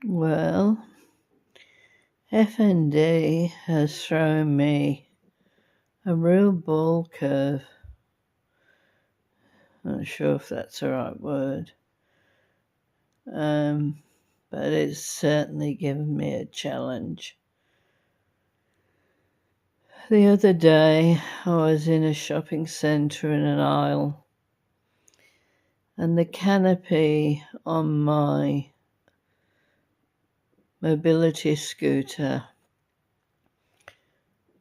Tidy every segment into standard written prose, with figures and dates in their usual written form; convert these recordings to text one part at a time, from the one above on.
Well, FND has thrown me a real ball curve. Not sure if that's the right word. But it's certainly given me a challenge. The other day, I was in a shopping centre in an aisle, and the canopy on my mobility scooter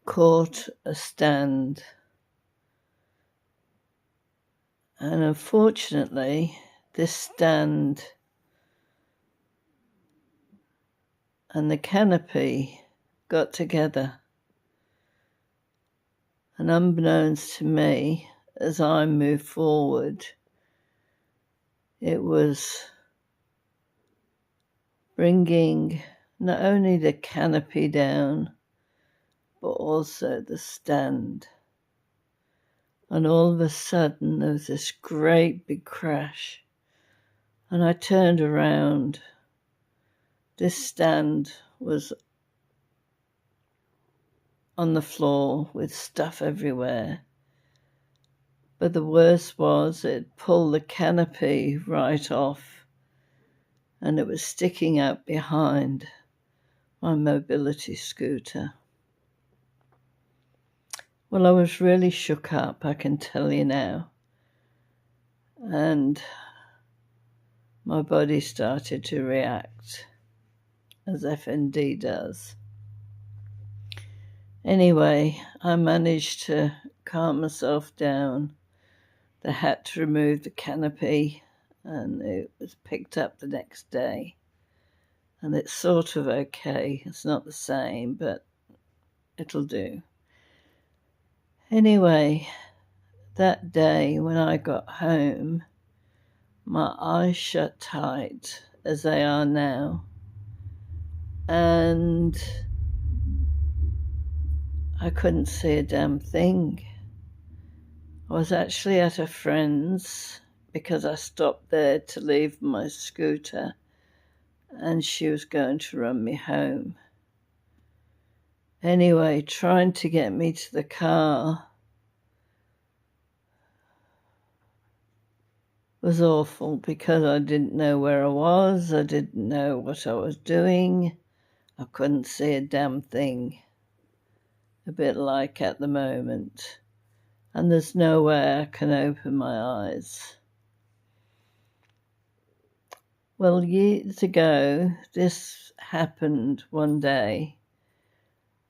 caught a stand. And unfortunately, this stand and the canopy got together. And unbeknownst to me, as I moved forward, it was bringing not only the canopy down, but also the stand. And all of a sudden, there was this great big crash. And I turned around. This stand was on the floor with stuff everywhere. But the worst was it pulled the canopy right off, and it was sticking out behind my mobility scooter. Well, I was really shook up, I can tell you now. And my body started to react, as FND does. Anyway, I managed to calm myself down. They had to remove the canopy, and it was picked up the next day. And it's sort of okay. It's not the same, but it'll do. Anyway, that day when I got home, my eyes shut tight, as they are now, and I couldn't see a damn thing. I was actually at a friend's because I stopped there to leave my scooter, and she was going to run me home. Anyway, trying to get me to the car was awful because I didn't know where I was. I didn't know what I was doing. I couldn't see a damn thing. A bit like at the moment. And there's no way I can open my eyes. Well, years ago, this happened one day,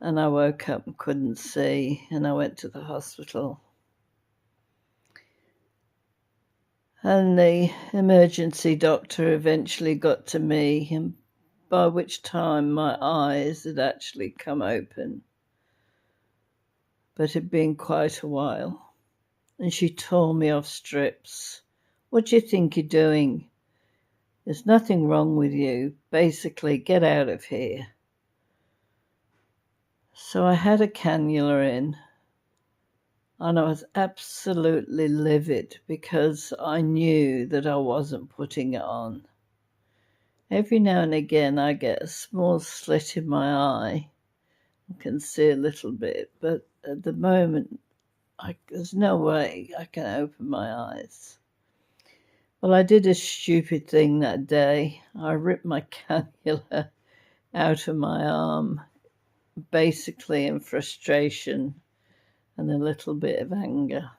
and I woke up and couldn't see, and I went to the hospital. And the emergency doctor eventually got to me, and by which time my eyes had actually come open. But it had been quite a while. And she tore me off strips. What do you think you're doing? There's nothing wrong with you. Basically, get out of here. So I had a cannula in, and I was absolutely livid because I knew that I wasn't putting it on. Every now and again I get a small slit in my eye. I can see a little bit, but at the moment there's no way I can open my eyes. Well, I did a stupid thing that day. I ripped my cannula out of my arm, basically in frustration and a little bit of anger,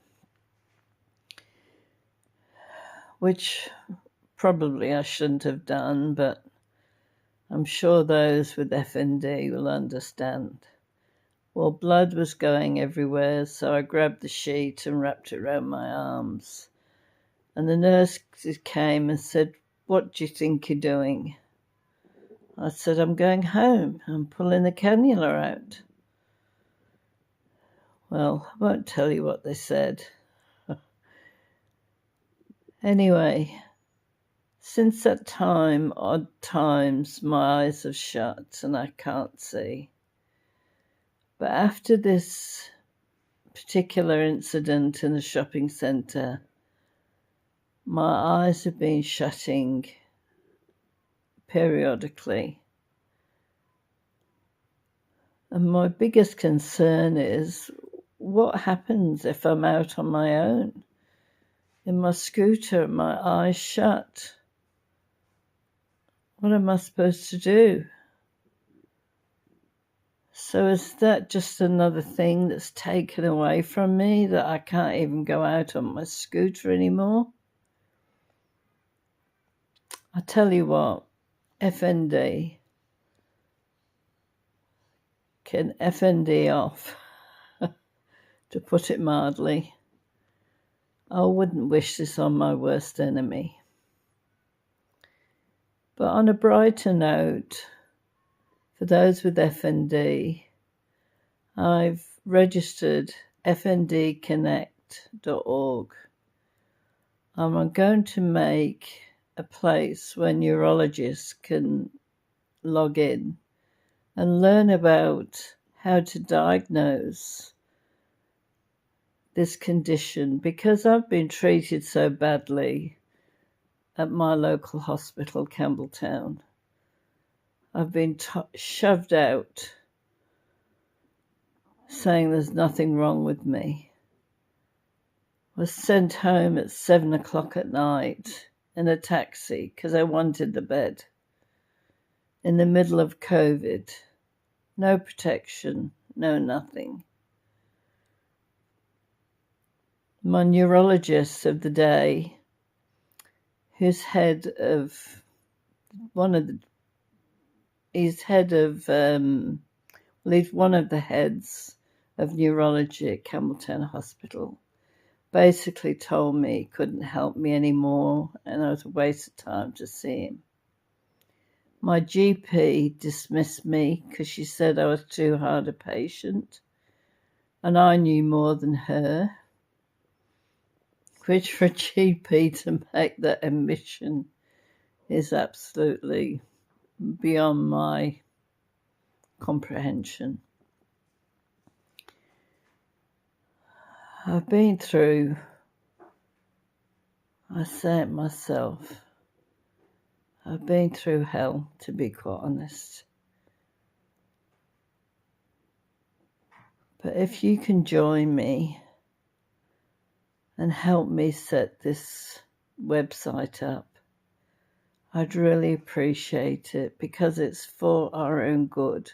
which probably I shouldn't have done, but I'm sure those with FND will understand. Well, blood was going everywhere, so I grabbed the sheet and wrapped it around my arms. And the nurse came and said, "What do you think you're doing?" I said, "I'm going home. I'm pulling the cannula out." Well, I won't tell you what they said. Anyway, since that time, odd times, my eyes have shut and I can't see. But after this particular incident in the shopping centre, my eyes have been shutting periodically. And my biggest concern is what happens if I'm out on my own in my scooter, my eyes shut? What am I supposed to do? So is that just another thing that's taken away from me, that I can't even go out on my scooter anymore? I tell you what, FND can FND off, to put it mildly. I wouldn't wish this on my worst enemy. But on a brighter note, for those with FND, I've registered fndconnect.org. I'm going to make a place where neurologists can log in and learn about how to diagnose this condition, because I've been treated so badly at my local hospital, Campbelltown. I've been shoved out, saying there's nothing wrong with me. I was sent home at 7 o'clock at night in a taxi because I wanted the bed. In the middle of COVID. No protection, no nothing. My neurologist of the day, who's head of he's one of the heads of neurology at Campbelltown Hospital, basically told me he couldn't help me anymore and it was a waste of time to see him. My GP dismissed me because she said I was too hard a patient, and I knew more than her, which for a GP to make that admission is absolutely beyond my comprehension. I've been through, I say it myself, I've been through hell, to be quite honest. But if you can join me and help me set this website up, I'd really appreciate it, because it's for our own good.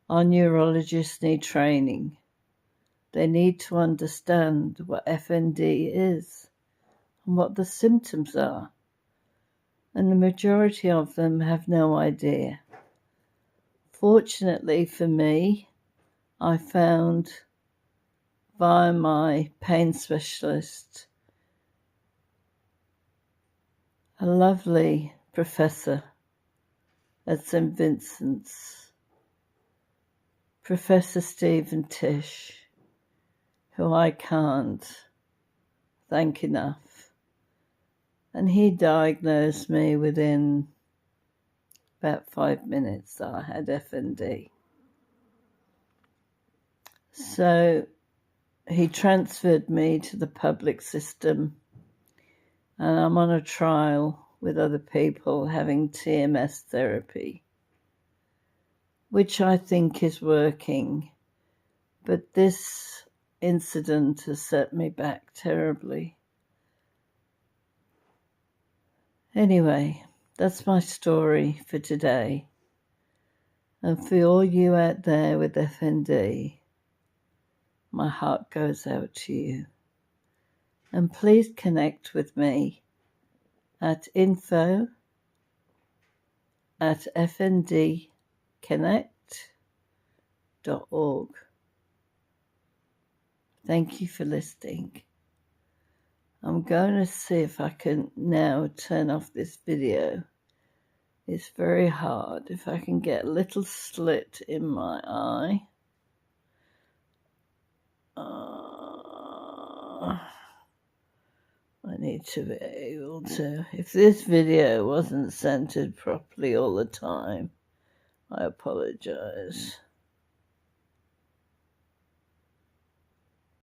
Our neurologists need training. They need to understand what FND is and what the symptoms are. And the majority of them have no idea. Fortunately for me, I found via my pain specialist a lovely professor at St. Vincent's, Professor Stephen Tish, who I can't thank enough. And he diagnosed me within about 5 minutes that I had FND. So he transferred me to the public system, and I'm on a trial with other people having TMS therapy, which I think is working. But this incident has set me back terribly. Anyway, that's my story for today. And for all you out there with FND, my heart goes out to you. And please connect with me at info@fndconnect.org. Thank you for listening. I'm going to see if I can now turn off this video. It's very hard. If I can get a little slit in my eye. I need to be able to. If this video wasn't centered properly all the time, I apologize.